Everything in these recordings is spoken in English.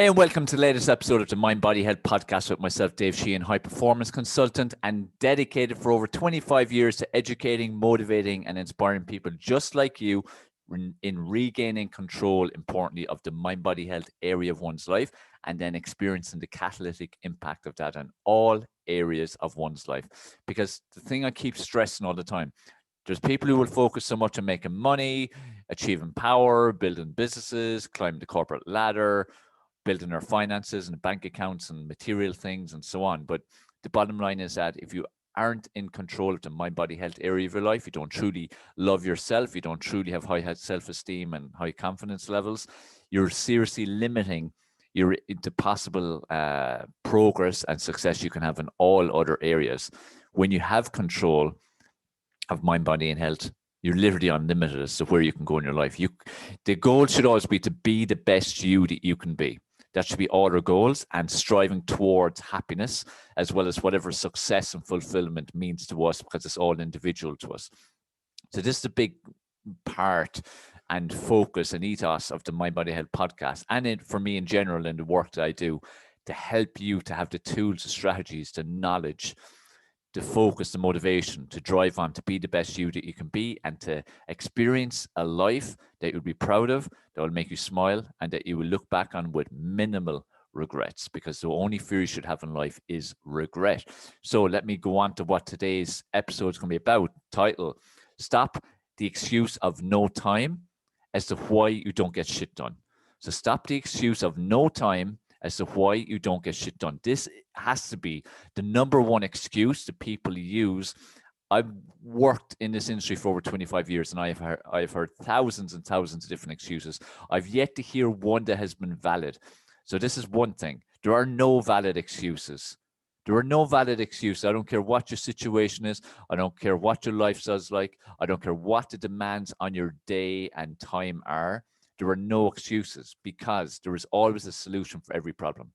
Hey, and welcome to the latest episode of the Mind Body Health Podcast with myself, Dave Sheahan, high performance consultant and dedicated for over 25 years to educating, motivating, and inspiring people just like you in regaining control, importantly, of the mind body health area of one's life, and then experiencing the catalytic impact of that on all areas of one's life. Because the thing I keep stressing all the time, there's people who will focus so much on making money, achieving power, building businesses, climbing the corporate ladder, building their finances and bank accounts and material things and so on. But the bottom line is that if you aren't in control of the mind body health area of your life, you don't truly love yourself, you don't truly have high self-esteem and high confidence levels, you're seriously limiting your into possible progress and success you can have in all other areas. When you have control of mind, body, and health, you're literally unlimited as to where you can go in your life. The goal should always be to be the best you that you can be. That should be all our goals, and striving towards happiness as well as whatever success and fulfillment means to us, because it's all individual to us. So this is a big part and focus and ethos of the Mind Body Health podcast, and for me in general in the work that I do, to help you to have the tools, the strategies, the knowledge, the focus, the motivation to drive on, to be the best you that you can be, and to experience a life that you'll be proud of, that will make you smile, and that you will look back on with minimal regrets, because the only fear you should have in life is regret. So let me go on to what today's episode is going to be about. Title: Stop the excuse of no time as to why you don't get shit done. So stop the excuse of no time as to why you don't get shit done. This has to be the number one excuse that people use. I've worked in this industry for over 25 years, and I've heard thousands and thousands of different excuses. I've yet to hear one that has been valid. So this is one thing. There are no valid excuses. There are no valid excuses. I don't care what your situation is. I don't care what your lifestyle's like. I don't care what the demands on your day and time are. There are no excuses, because there is always a solution for every problem.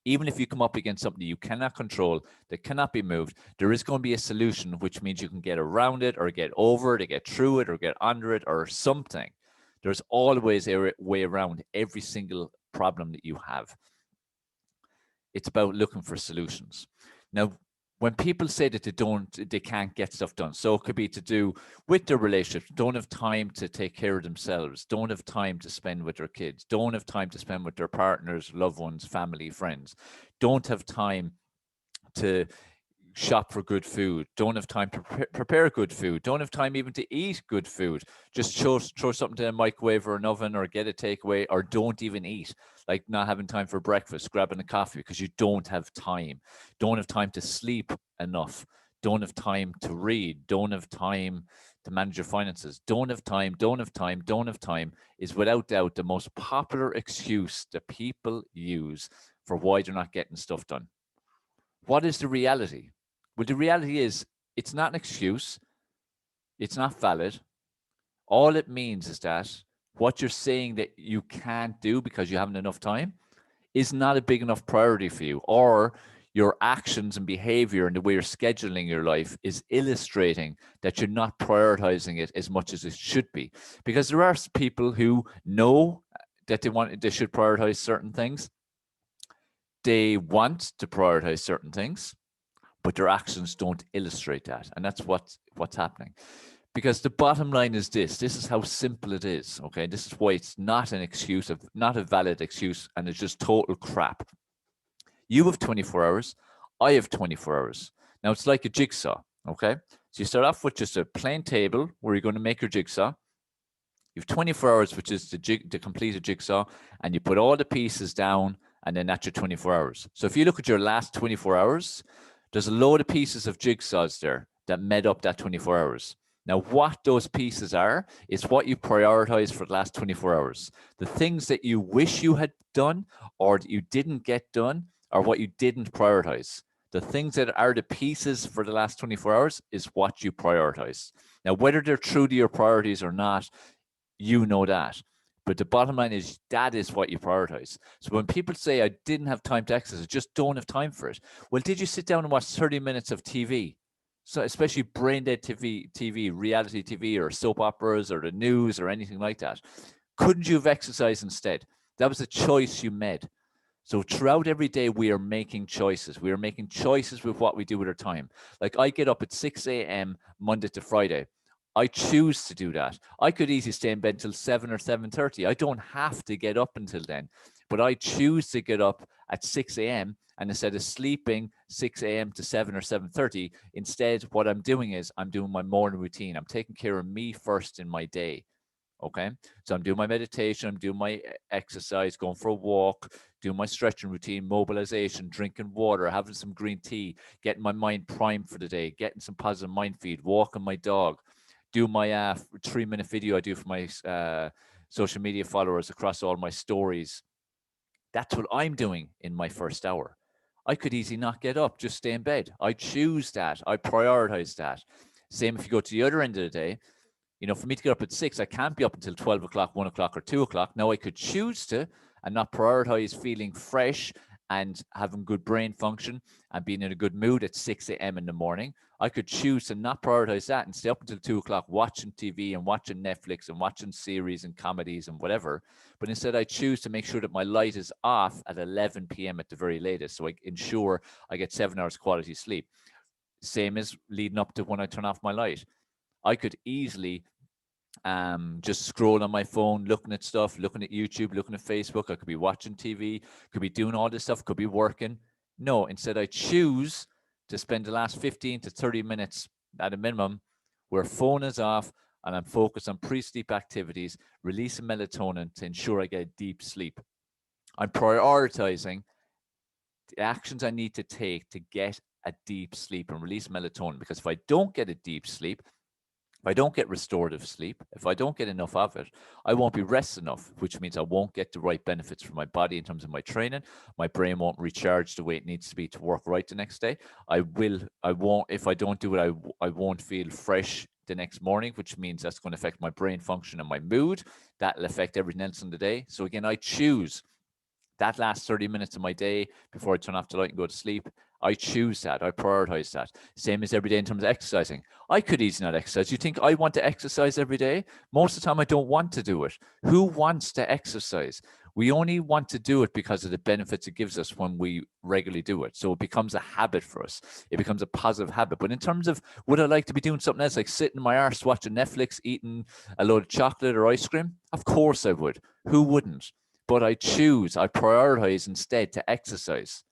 Even if you come up against something you cannot control, that cannot be moved, there is going to be a solution, which means you can get around it or get over it or get through it or get under it or something. There's always a way around every single problem that you have. It's about looking for solutions. Now, when people say that they can't get stuff done, so it could be to do with their relationship, don't have time to take care of themselves, don't have time to spend with their kids, don't have time to spend with their partners, loved ones, family, friends, don't have time to shop for good food, don't have time to prepare good food, don't have time even to eat good food, just throw something in a microwave or an oven or get a takeaway, or don't even eat, like not having time for breakfast, grabbing a coffee because you don't have time to sleep enough, don't have time to read, don't have time to manage your finances, don't have time is without doubt the most popular excuse that people use for why they're not getting stuff done. What is the reality? Well, the reality is it's not an excuse. It's not valid. All it means is that what you're saying that you can't do because you haven't enough time is not a big enough priority for you, or your actions and behavior and the way you're scheduling your life is illustrating that you're not prioritizing it as much as it should be. Because there are people who know that they should prioritize certain things. They want to prioritize certain things, but their actions don't illustrate that. And that's what's happening. Because the bottom line is this is how simple it is, okay? This is why it's not an excuse, not a valid excuse, and it's just total crap. You have 24 hours. I have 24 hours. Now, it's like a jigsaw, okay? So you start off with just a plain table where you're going to make your jigsaw. You have 24 hours, which is to complete a jigsaw, and you put all the pieces down, and then that's your 24 hours. So if you look at your last 24 hours, there's a load of pieces of jigsaws there that made up that 24 hours. Now, what those pieces are is what you prioritize for the last 24 hours. The things that you wish you had done or that you didn't get done are what you didn't prioritize. The things that are the pieces for the last 24 hours is what you prioritize. Now, whether they're true to your priorities or not, you know that. But the bottom line is that is what you prioritize. So when people say, I didn't have time to exercise, I just don't have time for it. Well, did you sit down and watch 30 minutes of TV? So especially brain dead TV, reality TV or soap operas or the news or anything like that. Couldn't you have exercised instead? That was a choice you made. So throughout every day, we are making choices. We are making choices with what we do with our time. Like I get up at 6 a.m. Monday to Friday. I choose to do that. I could easily stay in bed until 7 or 7:30. I don't have to get up until then, but I choose to get up at 6 a.m. and instead of sleeping 6 a.m. to 7 or 7:30, instead what I'm doing is I'm doing my morning routine. I'm taking care of me first in my day. Okay. So I'm doing my meditation, I'm doing my exercise, going for a walk, doing my stretching routine, mobilization, drinking water, having some green tea, getting my mind primed for the day, getting some positive mind feed, walking my dog, do my 3-minute video I do for my social media followers across all my stories. That's what I'm doing in my first hour. I could easily not get up, just stay in bed. I choose that. I prioritize that. Same if you go to the other end of the day. For me to get up at 6, I can't be up until 12 o'clock, 1 o'clock, or 2 o'clock. Now I could choose to and not prioritize feeling fresh and having good brain function and being in a good mood at 6 a.m. in the morning. I could choose to not prioritize that and stay up until 2 o'clock watching TV and watching Netflix and watching series and comedies and whatever. But instead, I choose to make sure that my light is off at 11 p.m. at the very latest. So I ensure I get 7 hours quality sleep. Same as leading up to when I turn off my light. I could easily just scroll on my phone, looking at stuff, looking at YouTube, looking at Facebook. I could be watching TV, could be doing all this stuff, could be working. No, instead I choose to spend the last 15 to 30 minutes at a minimum where phone is off and I'm focused on pre-sleep activities, releasing melatonin to ensure I get deep sleep. I'm prioritizing the actions I need to take to get a deep sleep and release melatonin, because if I don't get a deep sleep, if I don't get restorative sleep, if I don't get enough of it, I won't be rested enough, which means I won't get the right benefits from my body in terms of my training. My brain won't recharge the way it needs to be to work right the next day. If I don't do it, I won't feel fresh the next morning, which means that's going to affect my brain function and my mood. That'll affect everything else in the day. So again, I choose that last 30 minutes of my day before I turn off the light and go to sleep. I choose that. I prioritize that. Same as every day in terms of exercising. I could easily not exercise. You think I want to exercise every day? Most of the time, I don't want to do it. Who wants to exercise? We only want to do it because of the benefits it gives us when we regularly do it. So it becomes a habit for us. It becomes a positive habit. But in terms of would I like to be doing something else, like sitting in my arse watching Netflix, eating a load of chocolate or ice cream? Of course I would. Who wouldn't? But I prioritize instead to exercise.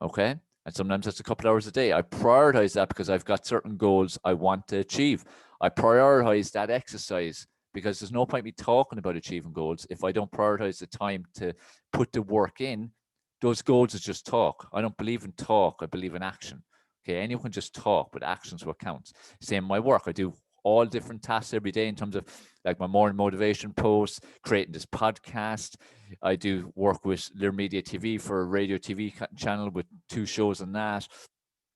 Okay. And sometimes that's a couple hours a day. I prioritize that because I've got certain goals I want to achieve. I prioritize that exercise because there's no point me talking about achieving goals if I don't prioritize the time to put the work in. Those goals is just talk. I don't believe in talk. I believe in action. Okay. Anyone can just talk, but action's what counts. Same in my work. I do all different tasks every day in terms of like my morning motivation posts, creating this podcast. I do work with Lear Media TV for a radio TV channel with 2 shows on that.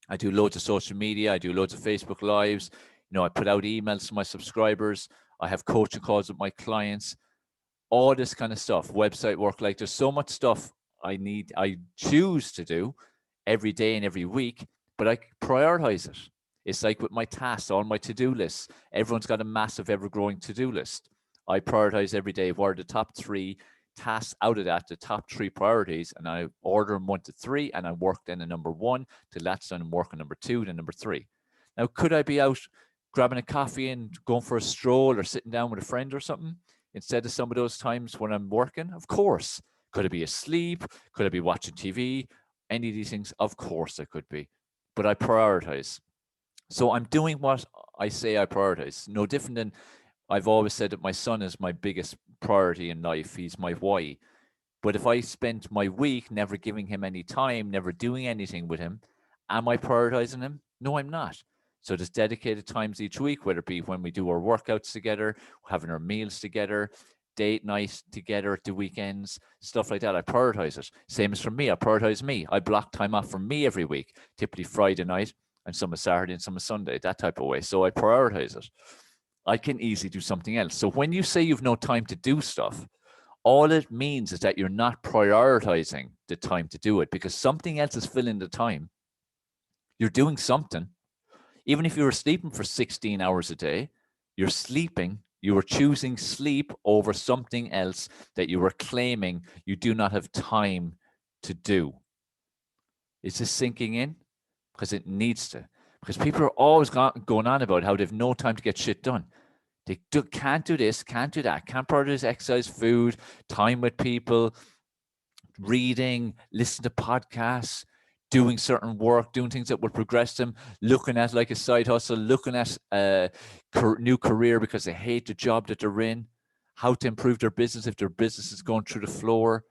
I do loads of social media. I do loads of Facebook Lives. I put out emails to my subscribers. I have coaching calls with my clients, all this kind of stuff, website work. Like there's so much stuff I choose to do every day and every week, but I prioritize it. It's like with my tasks, all my to-do lists. Everyone's got a massive, ever-growing to-do list. I prioritize every day what are the top 3 tasks out of that, the top 3 priorities, and I order them 1 to 3, and I work then a number 1 till that's done, and work on number 2, then number 3. Now, could I be out grabbing a coffee and going for a stroll or sitting down with a friend or something instead of some of those times when I'm working? Of course. Could I be asleep? Could I be watching TV? Any of these things? Of course I could be. But I prioritize. So I'm doing what I say I prioritize. No different than I've always said that my son is my biggest priority in life. He's my why. But if I spent my week never giving him any time, never doing anything with him, am I prioritizing him? No, I'm not. So there's dedicated times each week, whether it be when we do our workouts together, having our meals together, date night together at the weekends, stuff like that. I prioritize it. Same as for me. I prioritize me. I block time off for me every week, typically Friday night and some is Saturday and some is Sunday, that type of way. So I prioritize it. I can easily do something else. So when you say you've no time to do stuff, all it means is that you're not prioritizing the time to do it because something else is filling the time. You're doing something. Even if you were sleeping for 16 hours a day, you're sleeping You were choosing sleep over something else that you were claiming you do not have time to do. Is this sinking in? Because it needs to. Because people are always going on about how they've no time to get shit done. They can't do this, can't do that, can't prioritize exercise, food, time with people, reading, listen to podcasts, doing certain work, doing things that will progress them, looking at like a side hustle, looking at a new career because they hate the job that they're in, how to improve their business if their business is going through the floor.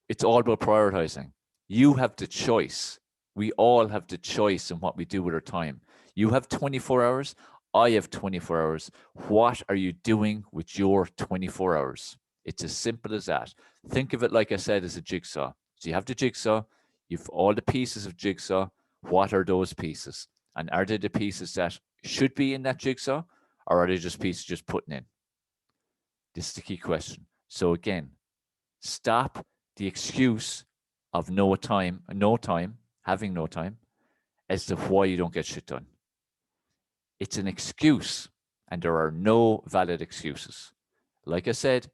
It's all about prioritizing. You have the choice. We all have the choice in what we do with our time. You have 24 hours. I have 24 hours. What are you doing with your 24 hours? It's as simple as that. Think of it, like I said, as a jigsaw. So you have the jigsaw, you've all the pieces of jigsaw. What are those pieces? And are they the pieces that should be in that jigsaw, or are they just pieces just putting in? This is the key question. So again, stop the excuse of having no time, as to why you don't get shit done. It's an excuse, and there are no valid excuses. Like I said,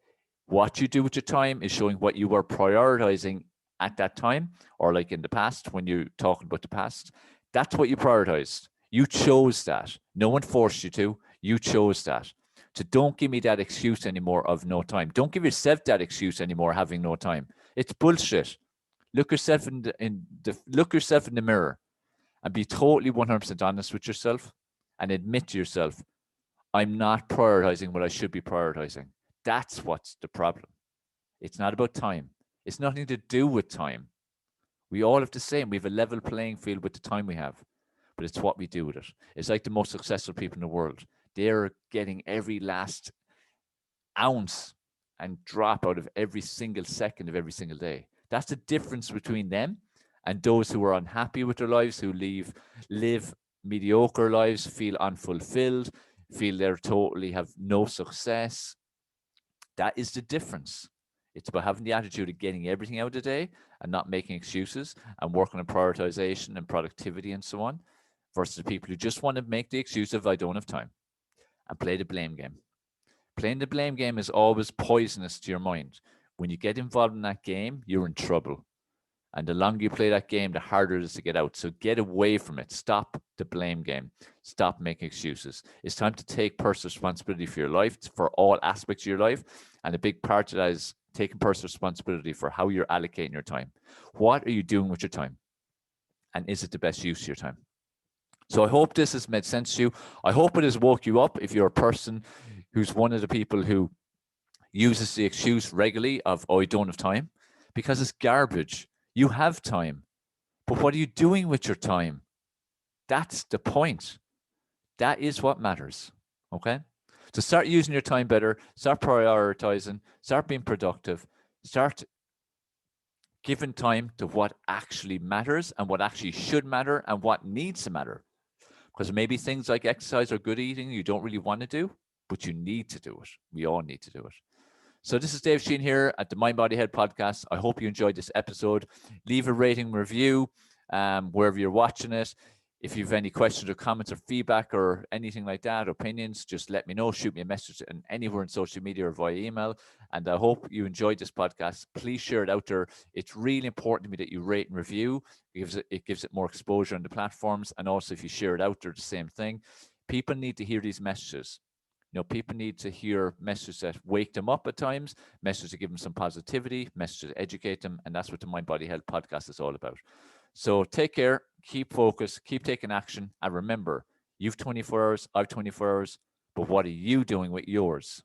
what you do with your time is showing what you are prioritizing at that time, or like in the past, when you're talking about the past, that's what you prioritized. You chose that. No one forced you to. You chose that. So don't give me that excuse anymore of no time. Don't give yourself that excuse anymore, having no time. It's bullshit. Look yourself in the mirror and be totally 100% honest with yourself and admit to yourself, I'm not prioritizing what I should be prioritizing. That's what's the problem. It's not about time. It's nothing to do with time. We all have the same. We have a level playing field with the time we have, but it's what we do with it. It's like the most successful people in the world. They're getting every last ounce and drop out of every single second of every single day. That's the difference between them and those who are unhappy with their lives, who live mediocre lives, feel unfulfilled, feel they totally have no success. That is the difference. It's about having the attitude of getting everything out of the day and not making excuses and working on prioritization and productivity and so on, versus the people who just want to make the excuse of I don't have time and play the blame game. Playing the blame game is always poisonous to your mind. When you get involved in that game, you're in trouble. And the longer you play that game, the harder it is to get out. So get away from it. Stop the blame game. Stop making excuses. It's time to take personal responsibility for your life, for all aspects of your life. And a big part of that is taking personal responsibility for how you're allocating your time. What are you doing with your time? And is it the best use of your time? So I hope this has made sense to you. I hope it has woke you up if you're a person who's one of the people who uses the excuse regularly of, oh, I don't have time, because it's garbage. You have time, but what are you doing with your time? That's the point. That is what matters, okay? So start using your time better, start prioritizing, start being productive, start giving time to what actually matters and what actually should matter and what needs to matter. Because maybe things like exercise or good eating you don't really want to do, but you need to do it. We all need to do it. So this is Dave Sheahan here at the Mind Body Health Podcast. I hope you enjoyed this episode. Leave a rating review wherever you're watching it. If you have any questions or comments or feedback or anything like that, opinions, just let me know. Shoot me a message anywhere in social media or via email. And I hope you enjoyed this podcast. Please share it out there. It's really important to me that you rate and review. It gives it more exposure on the platforms. And also if you share it out there, the same thing. People need to hear these messages. People need to hear messages that wake them up at times, messages that give them some positivity, messages that educate them. And that's what the Mind Body Health Podcast is all about. So take care, keep focused, keep taking action. And remember, you've 24 hours, I've 24 hours, but what are you doing with yours?